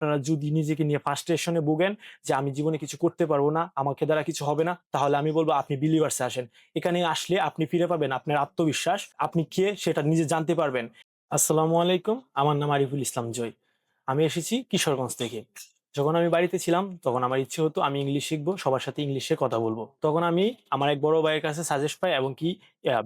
আপনারা যদি নিজেকে নিয়ে ফ্রাস্ট্রেশনে ভোগেন যে আমি জীবনে কিছু করতে পারবো না, আমাকে দ্বারা কিছু হবে না, তাহলে আমি বলবো আপনি বিলিভার্সে আসেন। এখানে আসলে আপনি ফিরে পাবেন আপনার আত্মবিশ্বাস, আপনি কে সেটা নিজে জানতে পারবেন। আসসালামু আলাইকুম, আমার নাম আরিফুল ইসলাম জয়। আমি এসেছি কিশোরগঞ্জ থেকে। যখন আমি বাড়িতে ছিলাম তখন আমার ইচ্ছে হতো আমি ইংলিশ শিখবো, সবার সাথে ইংলিশে কথা বলবো। তখন আমি আমার এক বড় ভাইয়ের কাছে সাজেস্ট পাই এবং কি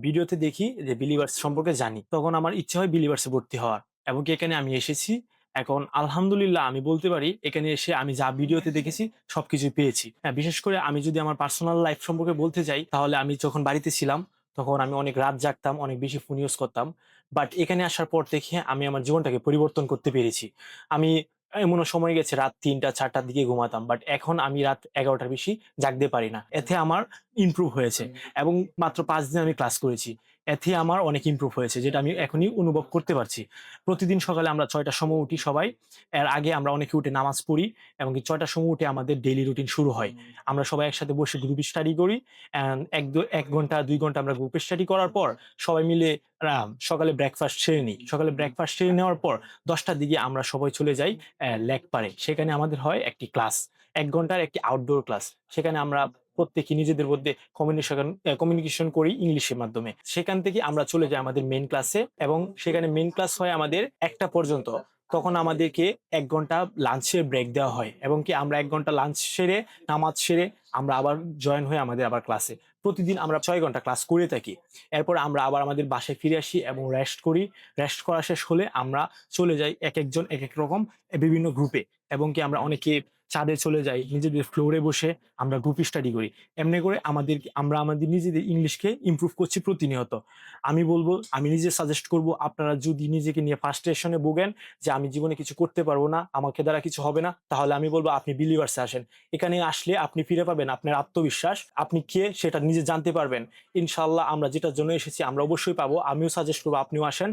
ভিডিওতে দেখি যে বিলিভার্স সম্পর্কে জানি। তখন আমার ইচ্ছে হয় বিলিভার্সে ভর্তি হওয়ার এবং কি এখানে আমি এসেছি। এখন আলহামদুলিল্লাহ আমি বলতে পারি এখানে এসে আমি যা ভিডিওতে দেখেছি সবকিছু পেয়েছি। হ্যাঁ, বিশেষ করে আমি যদি আমার পার্সোনাল লাইফ সম্পর্কে বলতে যাই তাহলে আমি যখন বাড়িতে ছিলাম তখন আমি অনেক রাত জাগতাম, অনেক বেশি ফোন ইউজ করতাম। বাট এখানে আসার পর দেখে আমি আমার জীবনটাকে পরিবর্তন করতে পেরেছি। আমি এমনও সময় গেছে রাত ৩টা ৪টার দিকে ঘুমাতাম, বাট এখন আমি রাত ১১টার বেশি জাগতে পারি না। এতে আমার ইমপ্রুভ হয়েছে এবং মাত্র ৫ দিন আমি ক্লাস করেছি। এতে আমার অনেক ইমপ্রুভ হয়েছে, যেটা আমি এখনই অনুভব করতে পারছি। প্রতিদিন সকালে আমরা ৬টার সময় উঠি সবাই। এর আগে আমরা অনেকে উঠে নামাজ পড়ি এবং কি ৬টার সময় উঠে আমাদের ডেইলি রুটিন শুরু হয়। আমরা সবাই একসাথে বসে গ্রুপ স্টাডি করি অ্যান্ড ১ ঘন্টা ২ ঘন্টা আমরা গ্রুপ স্টাডি করার পর সবাই মিলে সকালে ব্রেকফাস্ট সেরে নিই। সকালে ব্রেকফাস্ট সেরে নেওয়ার পর ১০টার দিকে আমরা সবাই চলে যাই লেক পাড়ে। সেখানে আমাদের হয় একটি ক্লাস। ১ ঘন্টার একটি আউটডোর ক্লাস। সেখানে আমরা প্রত্যেকে নিজেদের মধ্যে কমিউনিকেশন করি ইংলিশের মাধ্যমে। সেখান থেকে আমরা চলে যাই আমাদের মেইন ক্লাসে এবং সেখানে মেইন ক্লাস হয় আমাদের ১টা পর্যন্ত। তখন আমাদেরকে ১ ঘন্টা লাঞ্চের ব্রেক দেওয়া হয় এবং কি আমরা ১ ঘন্টা লাঞ্চ সেরে, নামাজ সেরে আমরা আবার জয়েন হই আমাদের আবার ক্লাসে। প্রতিদিন আমরা ৬ ঘন্টা ক্লাস করে থাকি। এরপর আমরা আবার আমাদের বাসায় ফিরে আসি এবং রেস্ট করি। রেস্ট করা শেষ হলে আমরা চলে যাই একেকজন একেক রকম বিভিন্ন গ্রুপে এবং কি আমরা অনেকে ছাদে চলে যাই, নিজেদের ফ্লোরে বসে আমরা গ্রুপ স্টাডি করি। এমনি করে আমরা আমাদের নিজেদের ইংলিশকে ইমপ্রুভ করছি প্রতিনিয়ত। আমি বলব, আমি নিজে সাজেস্ট করব আপনারা যদি নিজেকে নিয়ে ফ্রাস্ট্রেশনে ভোগেন যে আমি জীবনে কিছু করতে পারবো না, আমাকে দ্বারা কিছু হবে না, তাহলে আমি বলব আপনি বিলিভার্সে আসেন। এখানে আসলে আপনি ফিরে পাবেন আপনার আত্মবিশ্বাস, আপনি কে সেটা নিজে জানতে পারবেন। ইনশাআল্লাহ আমরা যেটার জন্য এসেছি আমরা অবশ্যই পাবো। আমিও সাজেস্ট করব আপনিও আসেন।